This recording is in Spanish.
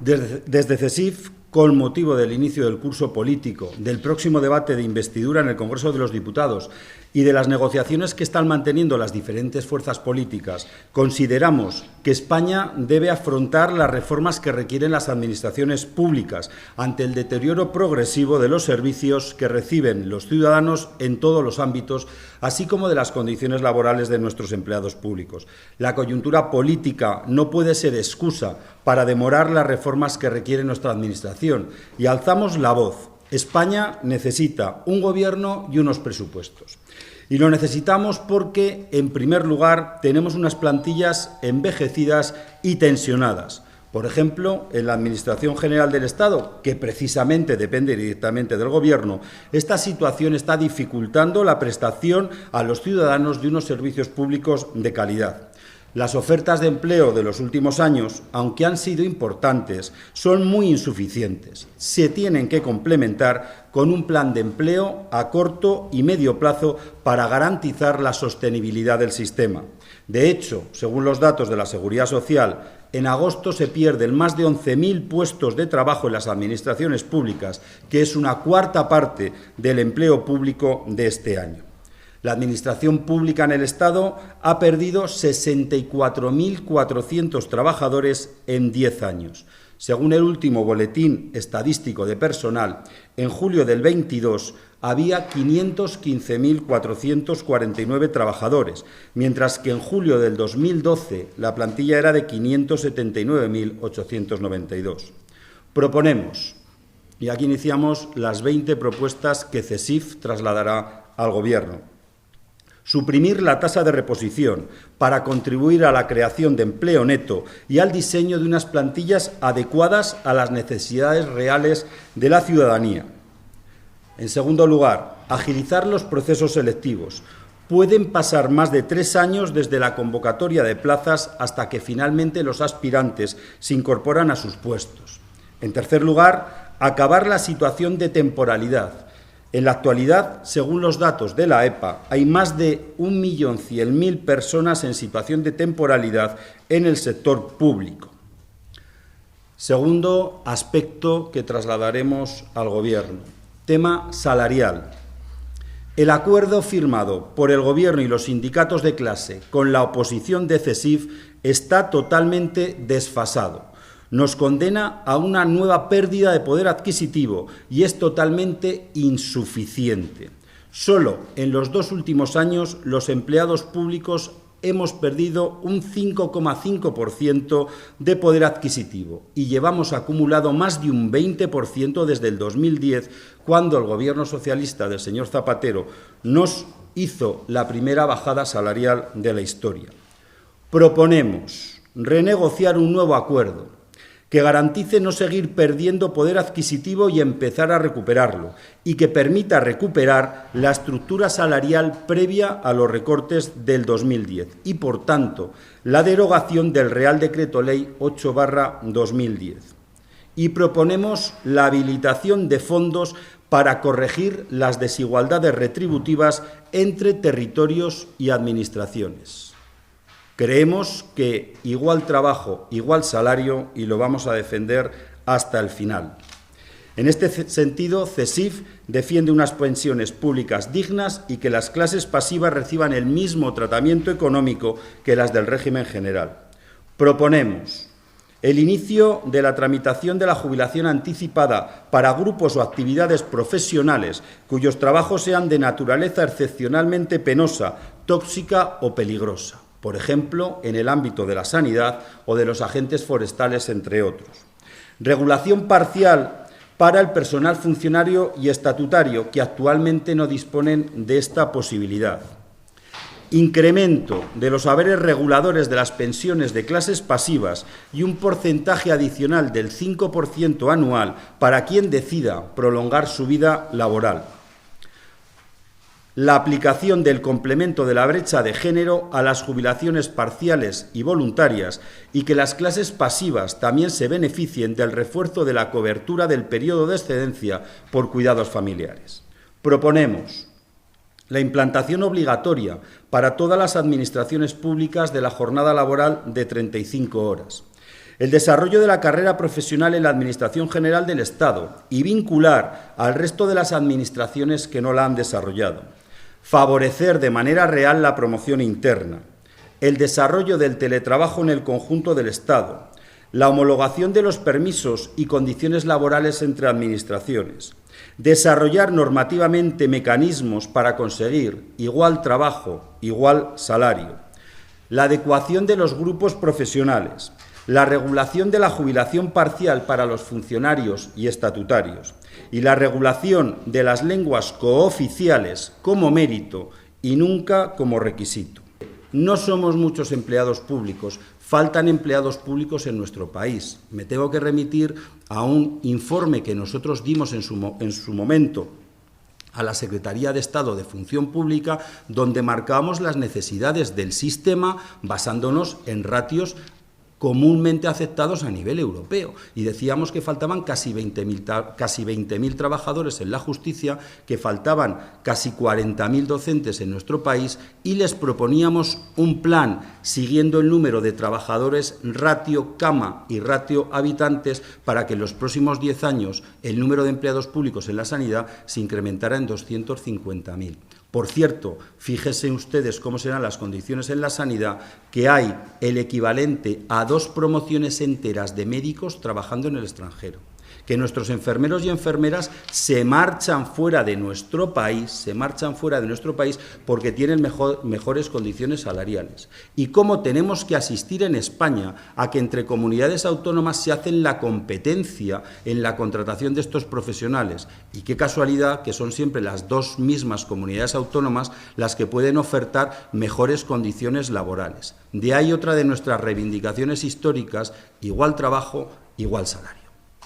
Desde CESIF, con motivo del inicio del curso político, del próximo debate de investidura en el Congreso de los Diputados y de las negociaciones que están manteniendo las diferentes fuerzas políticas, consideramos que España debe afrontar las reformas que requieren las administraciones públicas ante el deterioro progresivo de los servicios que reciben los ciudadanos en todos los ámbitos, así como de las condiciones laborales de nuestros empleados públicos. La coyuntura política no puede ser excusa para demorar las reformas que requiere nuestra administración y alzamos la voz. España necesita un gobierno y unos presupuestos. Y lo necesitamos porque, en primer lugar, tenemos unas plantillas envejecidas y tensionadas. Por ejemplo, en la Administración General del Estado, que precisamente depende directamente del Gobierno, esta situación está dificultando la prestación a los ciudadanos de unos servicios públicos de calidad. Las ofertas de empleo de los últimos años, aunque han sido importantes, son muy insuficientes. Se tienen que complementar con un plan de empleo a corto y medio plazo para garantizar la sostenibilidad del sistema. De hecho, según los datos de la Seguridad Social, en agosto se pierden más de 11.000 puestos de trabajo en las administraciones públicas, que es una cuarta parte del empleo público de este año. La Administración pública en el Estado ha perdido 64.400 trabajadores en 10 años. Según el último Boletín Estadístico de Personal, en julio del 22 había 515.449 trabajadores, mientras que en julio del 2012 la plantilla era de 579.892. Proponemos, y aquí iniciamos las 20 propuestas que CESIF trasladará al Gobierno. Suprimir la tasa de reposición para contribuir a la creación de empleo neto y al diseño de unas plantillas adecuadas a las necesidades reales de la ciudadanía. En segundo lugar, agilizar los procesos selectivos. Pueden pasar más de 3 años desde la convocatoria de plazas hasta que finalmente los aspirantes se incorporan a sus puestos. En tercer lugar, acabar la situación de temporalidad. En la actualidad, según los datos de la EPA, hay más de 1.100.000 personas en situación de temporalidad en el sector público. Segundo aspecto que trasladaremos al Gobierno, tema salarial. El acuerdo firmado por el Gobierno y los sindicatos de clase con la oposición de CESIF está totalmente desfasado. Nos condena a una nueva pérdida de poder adquisitivo y es totalmente insuficiente. Solo en los 2 últimos años los empleados públicos hemos perdido un 5,5% de poder adquisitivo y llevamos acumulado más de un 20% desde el 2010, cuando el Gobierno socialista del señor Zapatero nos hizo la primera bajada salarial de la historia. Proponemos renegociar un nuevo acuerdo que garantice no seguir perdiendo poder adquisitivo y empezar a recuperarlo, y que permita recuperar la estructura salarial previa a los recortes del 2010 y, por tanto, la derogación del Real Decreto Ley 8/2010. Y proponemos la habilitación de fondos para corregir las desigualdades retributivas entre territorios y administraciones. Creemos que igual trabajo, igual salario, y lo vamos a defender hasta el final. En este sentido, CESIF defiende unas pensiones públicas dignas y que las clases pasivas reciban el mismo tratamiento económico que las del régimen general. Proponemos el inicio de la tramitación de la jubilación anticipada para grupos o actividades profesionales cuyos trabajos sean de naturaleza excepcionalmente penosa, tóxica o peligrosa. Por ejemplo, en el ámbito de la sanidad o de los agentes forestales, entre otros. Regulación parcial para el personal funcionario y estatutario, que actualmente no disponen de esta posibilidad. Incremento de los haberes reguladores de las pensiones de clases pasivas y un porcentaje adicional del 5% anual para quien decida prolongar su vida laboral. La aplicación del complemento de la brecha de género a las jubilaciones parciales y voluntarias y que las clases pasivas también se beneficien del refuerzo de la cobertura del periodo de excedencia por cuidados familiares. Proponemos la implantación obligatoria para todas las administraciones públicas de la jornada laboral de 35 horas. El desarrollo de la carrera profesional en la Administración General del Estado y vincular al resto de las administraciones que no la han desarrollado. Favorecer de manera real la promoción interna. El desarrollo del teletrabajo en el conjunto del Estado. La homologación de los permisos y condiciones laborales entre administraciones. Desarrollar normativamente mecanismos para conseguir igual trabajo, igual salario. La adecuación de los grupos profesionales. La regulación de la jubilación parcial para los funcionarios y estatutarios y la regulación de las lenguas cooficiales como mérito y nunca como requisito. No somos muchos empleados públicos, faltan empleados públicos en nuestro país. Me tengo que remitir a un informe que nosotros dimos en su momento a la Secretaría de Estado de Función Pública, donde marcábamos las necesidades del sistema basándonos en ratios comúnmente aceptados a nivel europeo. Y decíamos que faltaban casi 20.000 trabajadores en la justicia, que faltaban casi 40.000 docentes en nuestro país, y les proponíamos un plan siguiendo el número de trabajadores ratio cama y ratio habitantes para que en los próximos 10 años el número de empleados públicos en la sanidad se incrementara en 250.000. Por cierto, fíjense ustedes cómo serán las condiciones en la sanidad, que hay el equivalente a 2 promociones enteras de médicos trabajando en el extranjero, que nuestros enfermeros y enfermeras se marchan fuera de nuestro país, porque tienen mejores condiciones salariales. Y cómo tenemos que asistir en España a que entre comunidades autónomas se hacen la competencia en la contratación de estos profesionales. Y qué casualidad que son siempre las 2 mismas comunidades autónomas las que pueden ofertar mejores condiciones laborales. De ahí otra de nuestras reivindicaciones históricas: igual trabajo, igual salario.